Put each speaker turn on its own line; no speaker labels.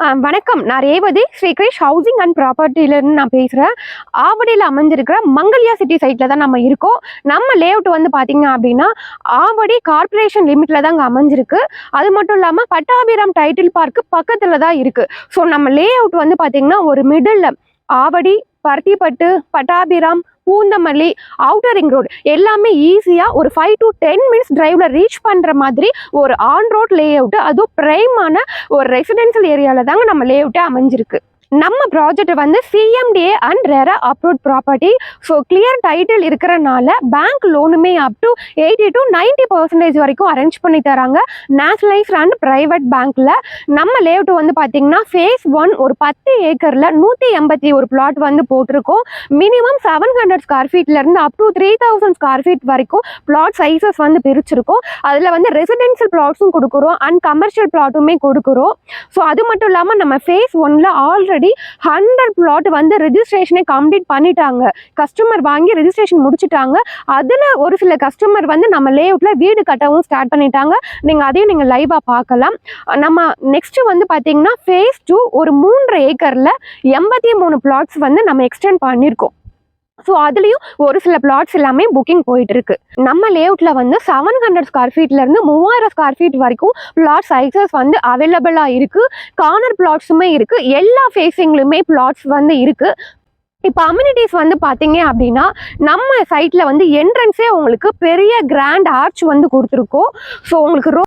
வணக்கம். நான் Revathi Sri Girish housing and ப்ராப்பர்ட்டிலேருந்து நான் பேசுகிறேன். ஆவடியில் அமைஞ்சிருக்கிற மங்கல்யா சிட்டி சைட்டில் தான் நம்ம இருக்கோம். நம்ம லேஅவுட் வந்து பார்த்தீங்க அப்படின்னா ஆவடி கார்பரேஷன் லிமிட்டில் தான் அங்கே அமைஞ்சிருக்கு. அது மட்டும் இல்லாமல் பட்டாபிராம் டைட்டில் பார்க்கு பக்கத்தில் தான் இருக்குது. ஸோ நம்ம லேஅவுட் வந்து பார்த்தீங்கன்னா ஒரு middle Avadi, Paruthipattu, Pattabiram, Poonamallee, outer ring road எல்லாமே ஈஸியாக ஒரு 5 to 10 மினிட்ஸ் டிரைவில் ரீச் பண்ணுற மாதிரி ஒரு ஆன் ரோட் லேஅவுட்டு, அதுவும் பிரைமான ஒரு ரெசிடென்ஷியல் ஏரியாவில் தாங்க நம்ம லேஅவுட்டே அமைஞ்சிருக்கு. நம்ம ப்ராஜெக்ட் வந்து CMDA and RERA approved property. So clear title இருக்கிறனால பேங்க் லோனுமே அப் டு 80 to 90% வரைக்கும் அரேஞ்ச் பண்ணி தராங்க நேஷனலைஸ்ட் அண்ட் ப்ரைவேட் பேங்க்கில். நம்ம லேஅவுட் வந்து பார்த்தீங்கன்னா ஃபேஸ் 1 ஒரு 10 ஏக்கரில் 181 பிளாட் வந்து போட்டிருக்கோம். மினிமம் 700 ஸ்கொயர் ஃபீட்லேருந்து அப் டு 3000 ஸ்கொயர் ஃபீட் வரைக்கும் பிளாட் சைஸஸ் வந்து பிரிச்சிருக்கோம். அதில் வந்து ரெசிடென்ஷியல் பிளாட்ஸும் கொடுக்குறோம் அண்ட் கமர்ஷியல் பிளாட்டுமே கொடுக்குறோம். ஸோ அது மட்டும் இல்லாமல் நம்ம ஃபேஸ் 1ல் ஆல்ரெடி 100 பிளாட் வந்து ரெஜிஸ்ட்ரேஷனை கம்ப்ளீட் பண்ணிட்டாங்க. கஸ்டமர் வாங்கி ரெஜிஸ்ட்ரேஷன் முடிச்சுட்டாங்க. அதில் ஒரு சில கஸ்டமர் வந்து நம்ம லேஅவுட்ல வீடு கட்டவும் ஸ்டார்ட் பண்ணிட்டாங்க. அதையும் நீங்கள் லைவாக பார்க்கலாம். நம்ம நெக்ஸ்ட் வந்து பார்த்தீங்கன்னா ஃபேஸ் 2 ஒரு 3 ஏக்கரில் 83 பிளாட்ஸ் வந்து நம்ம எக்ஸ்டெண்ட் பண்ணியிருக்கோம். ஸோ அதுலேயும் ஒரு சில பிளாட்ஸ் எல்லாமே புக்கிங் போயிட்டு இருக்கு. நம்ம லேஅவுட்ல வந்து 700 ஸ்கொயர் ஃபீட்லேருந்து 3000 ஸ்கொயர் ஃபீட் வரைக்கும் பிளாட் சைஸஸ் வந்து அவைலபிளாக இருக்கு. கார்னர் பிளாட்ஸுமே இருக்கு. எல்லா ஃபேஸிங்லுமே பிளாட்ஸ் வந்து இருக்கு. இப்போ அம்யூனிட்டிஸ் வந்து பார்த்தீங்க அப்படின்னா நம்ம சைட்டில் வந்து என்ட்ரன்ஸே உங்களுக்கு பெரிய கிராண்ட் ஆர்ச் வந்து கொடுத்துருக்கோம். ஸோ உங்களுக்கு